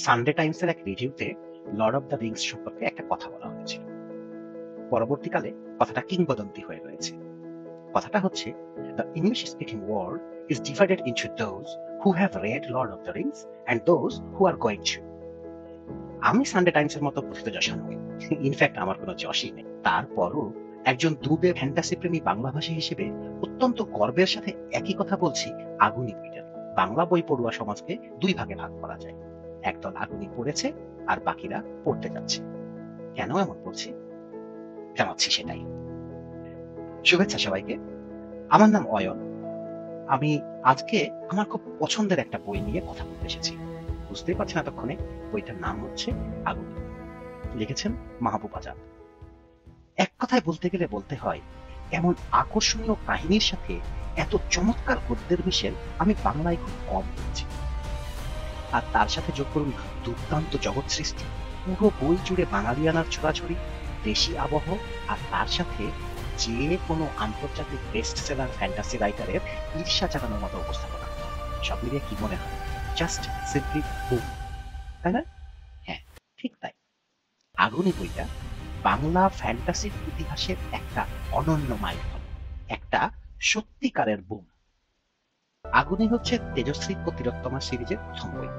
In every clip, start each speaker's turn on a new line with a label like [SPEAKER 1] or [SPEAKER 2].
[SPEAKER 1] Sunday টাইমসের এক রিভিউতে লর্ড অফ দ্য রিংস সম্পর্কে একটা কথা বলা হয়েছিল। পরবর্তীকালে কথাটা কিংবদন্তি হয়ে রয়েছে। কথাটা হচ্ছে, the English speaking world is divided into those who have read Lord of the Rings and those who are going to. আমি সানডে টাইমসের মতো প্রথিতযশা নই, ইনফ্যাক্ট আমার কোনো যশই নেই। তারপরও একজন দুবে ফ্যান্টাসি প্রেমী বাংলাভাষী হিসেবে অত্যন্ত গর্বের সাথে একই কথা বলছি। আগুনিক রিডার, বাংলা বই পড়ুয়া সমাজকে দুই ভাগে ভাগ করা যায়। একদল আগুনিক পড়েছে আর বাকিরা পড়তে যাচ্ছে। কেন এমন বলছি জানাচ্ছি সেটাই। শুভেচ্ছা সবাইকে, আমার নাম অয়ন। আমি আজকে আমার খুব পছন্দের একটা বই নিয়ে কথা বলতে এসেছি। বুঝতেই পারছেন এতক্ষণে বইটার নাম হচ্ছে আগুন। লিখেছেন মাহবুব আজাদ। এক কথায় বলতে গেলে বলতে হয়, এমন আকর্ষণীয় কাহিনীর সাথে এত চমৎকার গদ্যের মিশেল আমি বাংলায় খুব কম পেয়েছি। আর তার সাথে যোগ করুন দুর্দান্ত জগৎ সৃষ্টি, পুরো বই জুড়ে বাঙালিয়ানার ছড়াছড়ি, দেশি আবহ, আর তার সাথে যে কোনো আন্তর্জাতিক বেস্ট সেলার ফ্যান্টাসি রাইটারের ঈর্ষা জাগানোর মতো উপস্থাপনা। সব মিলিয়ে কি মনে হয়? জাস্ট সিম্পলি বুম, তাই না? হ্যাঁ, ঠিক তাই। আগুনি বইটা বাংলা ফ্যান্টাসির ইতিহাসের একটা অনন্য মাইলফলক, একটা সত্যিকারের বুম। আগুনি হচ্ছে তেজশ্রী ও তিলোত্তমা সিরিজের প্রথম বই।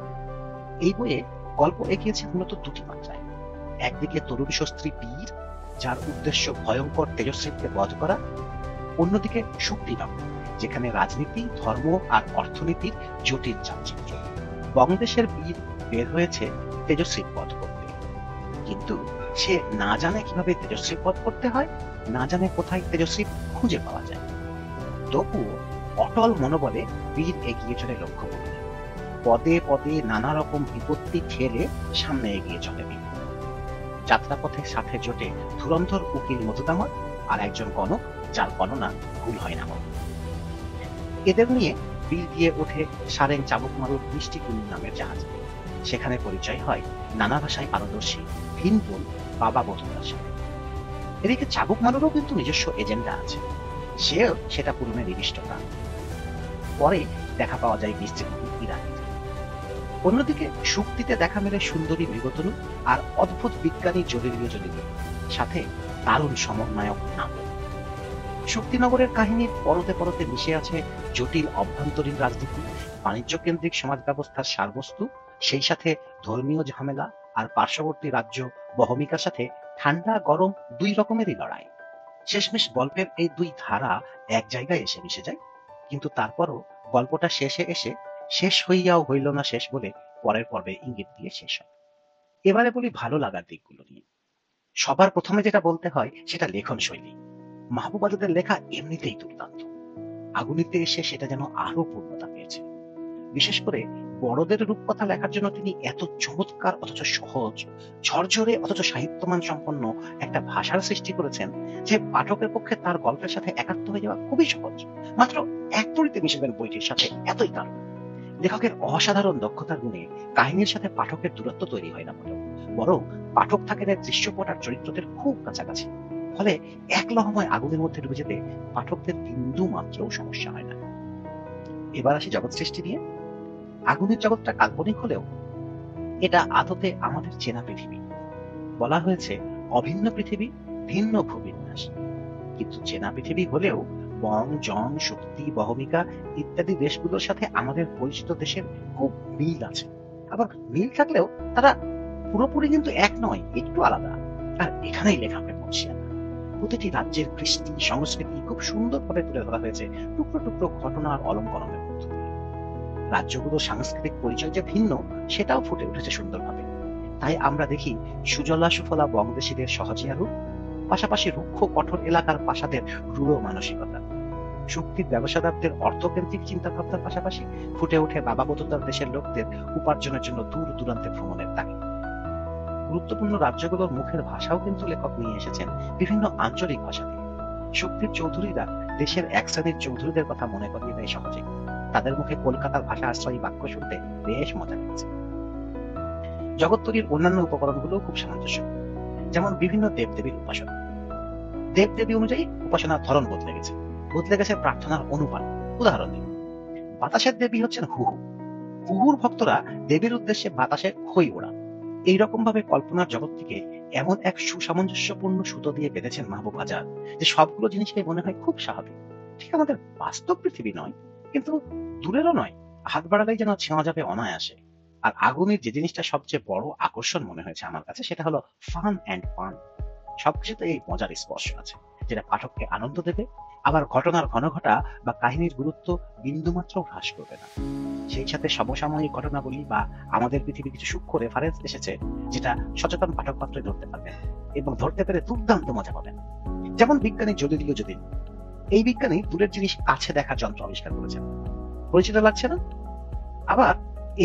[SPEAKER 1] এই বইয়ে গল্প এগিয়েছে মূলত দুটি মাত্রায়। একদিকে তরুণী বীর, যার উদ্দেশ্য ভয়ঙ্কর তেজস্বীকে বধ করা। অন্যদিকে শক্তিনগর, যেখানে রাজনীতি, ধর্ম আর অর্থনীতির জটিল চালচিত্র। বঙ্গদেশের বীর বের হয়েছে তেজস্বী বধ করতে, কিন্তু সে না জানে কিভাবে তেজস্বী বধ করতে হয়, না জানে কোথায় তেজস্বী খুঁজে পাওয়া যায়। তবুও অটল মনোবলে বীর এগিয়ে চলে লক্ষ্য করতে। পদে পদে নানা রকম বিপত্তি ঠেলে সামনে এগিয়ে চলে বীর। যাত্রাপথে সাথে জোটে ধুরন্ধর উকিল মধুদামর আর একজন গণক, যার গণনা ভুল হয় না। এদের নিয়ে বীর গিয়ে ওঠে সারেং চাবুক মারুর মিষ্টি কুল নামের জাহাজে। সেখানে পরিচয় হয় নানা ভাষায় পারদর্শী ভিনপুল বাবা বধুদার সাথে। এদিকে চাবুক মারুরও কিন্তু নিজস্ব এজেন্ডা আছে, সেও সেটা পূরণে নিবিষ্টতা। পরে দেখা পাওয়া যায় বিস্তৃত ইরানিতে। অন্যদিকে শক্তিতে দেখা মেলে সুন্দরী মৃগতনু আর অদ্ভুত বিজ্ঞানী জলিলীয় জলিল, সাথে দারুণ সমন্বয়ক নাম। শক্তিনগরের কাহিনীর পরতে পরতে মিশে আছে জটিল অভ্যন্তরীণ রাজনীতি, বাণিজ্য কেন্দ্রিক সমাজ ব্যবস্থার সারবস্তু, সেই সাথে ধর্মীয় ঝামেলা আর পার্শ্ববর্তী রাজ্য বহমিকার সাথে ঠান্ডা গরম দুই রকমেরই লড়াই। শেষমেশ গল্পের এই দুই ধারা এক জায়গায় এসে মিশে যায়, কিন্তু তারপরও গল্পটা শেষে এসে শেষ হইয়াও হইল না শেষ বলে পরের পর্বে ইঙ্গিত দিয়ে শেষ হয়। এবারে বলি ভালো লাগার দিকগুলো নিয়ে। সবার প্রথমে যেটা বলতে হয় সেটা লেখন শৈলী। মাহবুব আজাদের লেখা এমনিতেই দুর্দান্ত, আগুনিতে এসে সেটা যেন আরো পূর্ণতা পেয়েছে। বিশেষ করে বড়দের রূপকথা লেখার জন্য তিনি এত চমৎকার অথচ সহজ, ঝরঝরে অথচ সাহিত্যমান সম্পন্ন একটা ভাষার সৃষ্টি করেছেন যে পাঠকের পক্ষে তার গল্পের সাথে একাত্ম হয়ে যাওয়া খুবই সহজ। মাত্র এক তরিতে মিশেবেন বইটির সাথে, এতই কারণ। লেখকের অসাধারণ দক্ষতার গুণে কাহিনীর সাথে পাঠকের দূরত্ব তৈরি হয় না মোটেও, বরং পাঠক থাকেন এর দৃশ্যপট আর চরিত্রদের খুব কাছাকাছি। ফলে এক লহমায় আগুনের মধ্যে ডুবে যেতে পাঠকদের বিন্দু মাত্রও সমস্যা হয় না। এবার আসি জগৎ সৃষ্টি নিয়ে। আগুনের জগৎটা কাল্পনিক হলেও এটা আদতে আমাদের চেনা পৃথিবী। বলা হয়েছে অভিন্ন পৃথিবী, ভিন্ন ভূবিন্যাস। কিন্তু চেনা পৃথিবী হলেও বং, জন, শক্তি, বহমিকা ইত্যাদি দেশগুলোর সাথে আমাদের পরিচিত দেশের খুব মিল আছে। আবার মিল থাকলেও তারা পুরোপুরি কিন্তু এক নয়, একটু আলাদা। আর এখানেই লেখকের মর্যাদা। প্রতিটি রাজ্যের কৃষ্টি সংস্কৃতি খুব সুন্দরভাবে তুলে ধরা হয়েছে টুকরো টুকরো ঘটনার অলঙ্করণের মধ্য দিয়ে। রাজ্যগুলোর সাংস্কৃতিক পরিচয় যে ভিন্ন সেটাও ফুটে উঠেছে সুন্দরভাবে। তাই আমরা দেখি সুজলা সুফলা বঙ্গদেশীদের সহজিয়া রূপ, পাশাপাশি রুক্ষ কঠোর এলাকার পাশাদের রূঢ় মানসিকতা। শক্তির ব্যবসাদারদের অর্থকেন্দ্রিক চিন্তা ভাবনার পাশাপাশি ফুটে ওঠে বাবা বধূদার দেশের লোকদের উপার্জনের জন্য দূর দূরান্তে ভ্রমণের তাগিদ। গুরুত্বপূর্ণ রাজ্যগুলোর মুখের ভাষাও কিন্তু লেখক নিয়ে এসেছেন বিভিন্ন আঞ্চলিক ভাষা থেকে। শক্তির চৌধুরীরা দেশের এক শ্রেণীর চৌধুরীদের কথা মনে করিয়ে দেয় সহজে। তাদের মুখে কলকাতার ভাষা আশ্রয়ী বাক্য শুনতে বেশ মজা পেয়েছে। জগৎ তৈরির অন্যান্য উপকরণগুলো খুব সামঞ্জস্য, যেমন বিভিন্ন দেবদেবীর উপাসনা। দেবদেবী অনুযায়ী উপাসনার ধরন বদলে গেছে প্রার্থনার অনুপাত। উদাহরণ দিন, বাতাসের দেবী হচ্ছেন হু হু, কুহুর ভক্তরা দেবীর উদ্দেশ্যে বাতাসে খই ওড়ান। এইরকম ভাবে কল্পনার জগৎটিকে এমন এক সুসামঞ্জস্যপূর্ণ সুতো দিয়ে বেঁধেছেন মাহবুব আজাদ যে সবগুলো জিনিসকে মনে হয় খুব স্বাভাবিক। ঠিক আমাদের বাস্তব পৃথিবী নয়, কিন্তু দূরেরও নয়, হাত বাড়ালেই যেন ছেঁয়া যাবে অনায়াসে। আর আগুনের যে জিনিসটা সবচেয়ে বড় আকর্ষণ মনে হয়েছে আমার কাছে, সেটা হলো ফান অ্যান্ড ফান। সবকিছুতে এই মজার স্পর্শ আছে, যেটা পাঠককে আনন্দ দেবে, আবার ঘটনার ঘনঘটা বা কাহিনীর গুরুত্ব বিন্দুমাত্র হ্রাস করবে না। সেই সাথে সমসাময়িক ঘটনাবলী বা আমাদের পৃথিবীর কিছু সূক্ষ্ম রেফারেন্স এসেছে, যেটা সচেতন পাঠক মাত্রই ধরতে পারবেন এবং ধরতে পেরে দুর্দান্ত মজা পাবেন। যেমন বিজ্ঞানী জলিলীয় যতীন। এই বিজ্ঞানী দূরের জিনিস কাছে দেখার যন্ত্র আবিষ্কার করেছেন। পরিচিত লাগছে না? আবার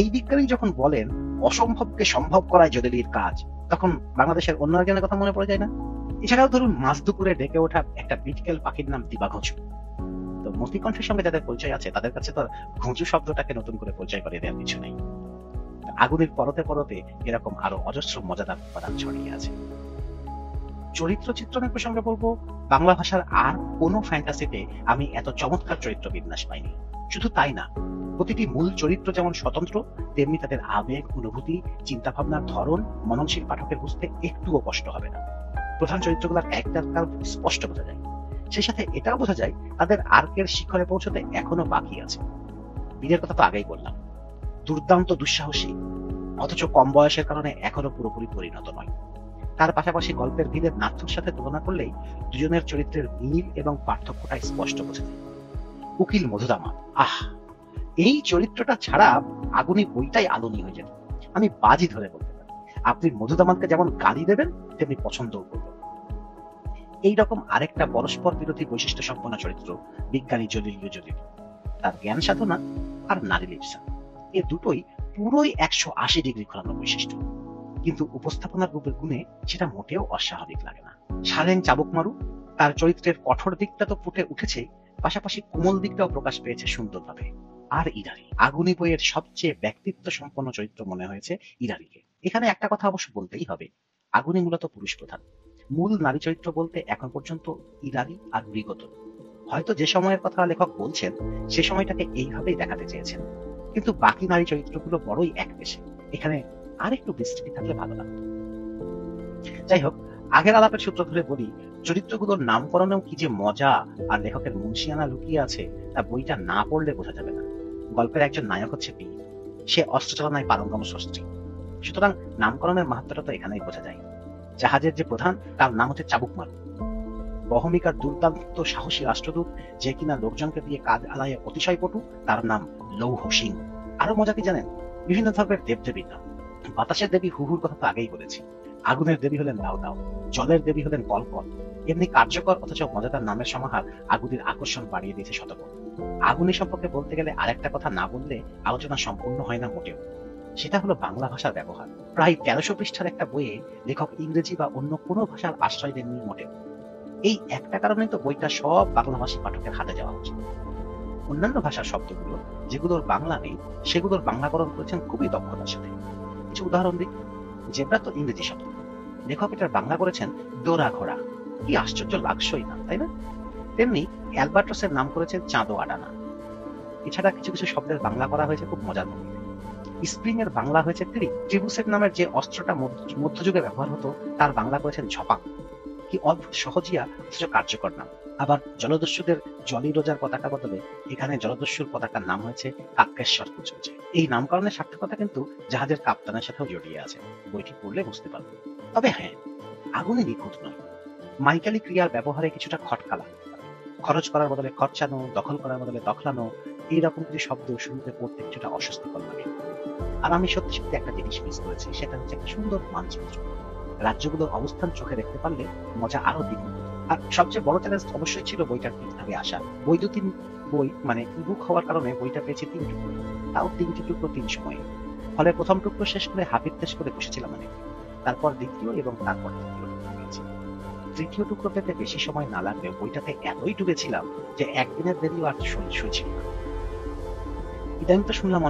[SPEAKER 1] এই বিজ্ঞানী যখন বলেন অসম্ভবকে সম্ভব করাই জলিলীর কাজ, তখন বাংলাদেশের অন্য একজনের কথা মনে পড়ে যায় না? এছাড়াও ধরুন মাঝ দুপুরে ডেকে ওঠা একটা বিটকেল পাখির নাম দিবাঘুঁচু। তো মতিকণ্ঠের সঙ্গে যাদের পরিচয় আছে তাদের কাছে তো ঘুঁচু শব্দটাকে নতুন করে পরিচয় করে দেওয়ার কিছু নেই। আগুনের পরতে পরতে এরকম আরো অজস্র মজাদার উপাদান ছড়িয়ে আছে। চরিত্র চিত্রণের প্রসঙ্গে বলবো, বাংলা ভাষার আর কোনো ফ্যান্টাসিতে আমি এত চমৎকার চরিত্র বিন্যাস পাইনি। শুধু তাই না, প্রতিটি মূল চরিত্র যেমন স্বতন্ত্র, তেমনি তাদের আবেগ, অনুভূতি, চিন্তা ভাবনার ধরন মননশীল পাঠকের বুঝতে একটুও কষ্ট হবে না। প্রধান চরিত্রগুলোর ক্যারেক্টার কার্ভ স্পষ্ট বোঝা যায়। সেই সাথে এটাও বোঝা যায় তাদের আর্কের শিখরে পৌঁছতে এখনো বাকি আছে। বীরের কথা তো আগেই বললাম, দুর্দান্ত দুঃসাহসী, অথচ কম বয়সের কারণে এখনো পুরোপুরি পরিণত নয়। তার পাশাপাশি গল্পের ভিড়ের নাট্যর সাথে তুলনা করলেই দুজনের চরিত্রের মিল এবং পার্থক্যটা স্পষ্ট বোঝা যায়। উকিল মধুদামা, আহ, এই চরিত্রটা ছাড়া আগুনি বইটাই আলোনি হয়ে যেত। আমি বাজি ধরে বলতে পারি আপনি মধুদামানকে যেমন গালি দেবেন তেমনি পছন্দও করবেন। এইরকম আরেকটা পরস্পর বিরোধী বৈশিষ্ট্য সম্পন্ন চরিত্র বিজ্ঞানী জলিলীয় যতীন। তার জ্ঞান সাধনা আর নারী লিপসা, এ দুটোই পুরোই 180 ডিগ্রি ঘোরানো বৈশিষ্ট্য, কিন্তু উপস্থাপনার গুণে সেটা মোটেও অস্বাভাবিক লাগে না। সারেং চাবুক মারু, তার চরিত্রের কঠোর দিকটা তো ফুটে উঠেছে, পাশাপাশি কোমল দিকটাও প্রকাশ পেয়েছে সুন্দরভাবে। আর ইরারি, আগুনি বইয়ের সবচেয়ে ব্যক্তিত্ব সম্পন্ন চরিত্র মনে হয়েছে ইরারিকে। এখানে একটা কথা অবশ্য বলতেই হবে, আগুনি মূলত পুরুষ প্রধান। মূল নারী চরিত্র বলতে এখন পর্যন্ত ইরারি আর মৃগত। হয়তো যে সময়ের কথা লেখক বলছেন সে সময়টাকে এইভাবেই দেখাতে চেয়েছেন, কিন্তু বাকি নারী চরিত্রগুলো বড়ই একপেশে। এখানে আর একটু বিস্তৃতি থাকলে ভালো লাগতো। যাই হোক, আগের আলাপের সূত্র ধরে বলি, চরিত্রগুলোর নামকরণেও কি যে মজা আর লেখকের মুন্সিয়ানা লুকিয়ে আছে তা বইটা না পড়লে বোঝা যাবে না। গল্পের একজন নায়ক হচ্ছে বীর, সে অস্ত্রচালনায় পারঙ্গম সস্ত্রী, সুতরাং নামকরণের মাহাত্ম্যটা তো এখানেই বোঝা যায়। জাহাজের যে প্রধান তার নাম হচ্ছে চাবুক মারু। বহমিকার দুর্দান্ত সাহসী রাষ্ট্রদূত, যে কিনা লোকজনকে দিয়ে কাজ আলায় অতিশয় পটু, তার নাম লৌহ সিং। আরো মজা কি জানেন? বিভিন্ন ধর্মের দেবদেবীর নাম। বাতাসের দেবী হুহুর কথা তো আগেই বলেছি, আগুনের দেবী হলেন দাও দাও, জলের দেবী হলেন কলকল। এমনি কার্যকর অথচ মজাদার নামের সমাহার আগুনের আকর্ষণ বাড়িয়ে দিয়েছে শতগুণ। আগুনি সম্পর্কে বলতে গেলে আরেকটা কথা না বললে আলোচনা সম্পূর্ণ হয় না মোটেও, সেটা হলো বাংলা ভাষার ব্যবহার। প্রায় 1300 পৃষ্ঠার একটা বইয়ে লেখক ইংরেজি বা অন্য কোনো ভাষার আশ্রয় দেননি মোটেও। এই একটা কারণেই তো বইটা সব বাংলাভাষী পাঠকের হাতে যাওয়া উচিত। অন্যান্য ভাষার শব্দগুলো যেগুলোর বাংলা নেই সেগুলোর বাংলাকরণ করেছেন খুবই দক্ষতার সাথে। কিছু উদাহরণ দিই। জেব্রা তো ইংরেজি শব্দ, লেখক এটার বাংলা করেছেন দোরা ঘোড়া। কি আশ্চর্য লাগছই না, তাই না? তেমনি অ্যালবাট্রসের নাম করেছেন চাঁদো আডানা। এছাড়া কিছু কিছু শব্দের বাংলা করা হয়েছে খুব মজার মধ্যে। স্প্রিং এর বাংলা হয়েছে ত্রিক। ত্রিভুসের নামের যে অস্ত্রটা মধ্যযুগে ব্যবহার হতো তার বাংলা করেছেন ঝপাক। কি অদ্ভুত সহজিয়া অথচ কার্যকর নাম। আবার জলদস্যুদের জলি রোজার পতাকা বদলে এখানে জলদস্যুর পতাকার নাম হয়েছে কাক্যেশ্বর কুচকুচে। এই নামকরণের সার্থকতা কিন্তু জাহাজের কাপ্তানের সাথেও জড়িয়ে আছে, বইটি পড়লে বুঝতে পারবে। তবে হ্যাঁ, আগুনে নিখুঁত নয়। মাইকালি ক্রিয়ার ব্যবহারে কিছুটা খটকা লাগতে পারে। খরচ করার বদলে খরচানো, দখল করার বদলে দখলানো, এইরকম কিছু শব্দ শুরুতে পড়তে কিছুটা অস্বস্তিকর লাগে। আর আমি সত্যি সত্যি একটা জিনিস মিস করেছি, সেটা হচ্ছে একটা সুন্দর মানচিত্র। রাজ্যগুলোর অবস্থান চোখে দেখতে পারলে মজা আরো দ্বিগুণ। আর সবচেয়ে বড় চ্যালেঞ্জ অবশ্যই ছিল বইটার আগে আসা। বৈদ্যুতিন বই মানে ইবুক হওয়ার কারণে বইটা পেয়েছে 3 টুকরো, তাও 3টি টুকরো 3 সময়ে। ফলে প্রথম টুকরো শেষ করে হাফিজ দেশ করে বসেছিলাম অনেক, তারপর দ্বিতীয় এবং তারপর তৃতীয় টুকরো পেয়েছি। তৃতীয় টুকরো পেতে বেশি সময় না লাগলেও বইটাতে এতই ডুবেছিলাম যে একদিনের দেরিও আর শুয়েছিল না। ইদানিং তো শুনলাম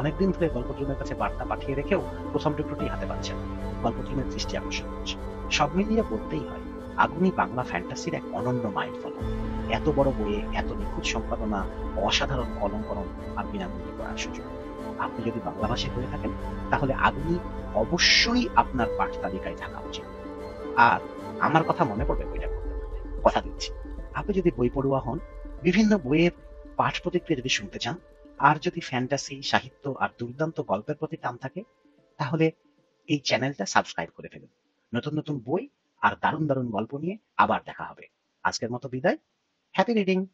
[SPEAKER 1] অনেকদিন ধরে গল্পদ্রুমের কাছে বার্তা পাঠিয়ে রেখেও প্রথম টুকরোটি হাতে পাচ্ছেন, গল্পদ্রুমের দৃষ্টি আকর্ষণ করছে। সব মিলিয়ে বলতেই হয় আগুনি বাংলা ফ্যান্টাসির এক অনন্য মাইলফলক। এত বড় বইয়ে এত নিখুঁত সম্পাদনা, অসাধারণ অলঙ্করণ আর বিনামূল্যে পড়ার সুযোগ। আপনি যদি বাংলাভাষী হয়ে থাকেন তাহলে আধুনিক অবশ্যই আপনার পাঠ তালিকায় থাকা উচিত। আর আমার কথা মনে পড়বে বইটা পড়তে পড়তে, কথা দিচ্ছি। আপনি যদি বই পড়ুয়া হন, বিভিন্ন বইয়ের পাঠ প্রতিক্রিয়া যদি শুনতে চান, আর যদি ফ্যান্টাসি সাহিত্য আর দুর্দান্ত গল্পের প্রতি টান থাকে, তাহলে এই চ্যানেলটা সাবস্ক্রাইব করে ফেলুন। নতুন নতুন বই আর দারুণ দারুণ গল্প নিয়ে আবার দেখা হবে। আজকের মতো বিদায়। Happy reading.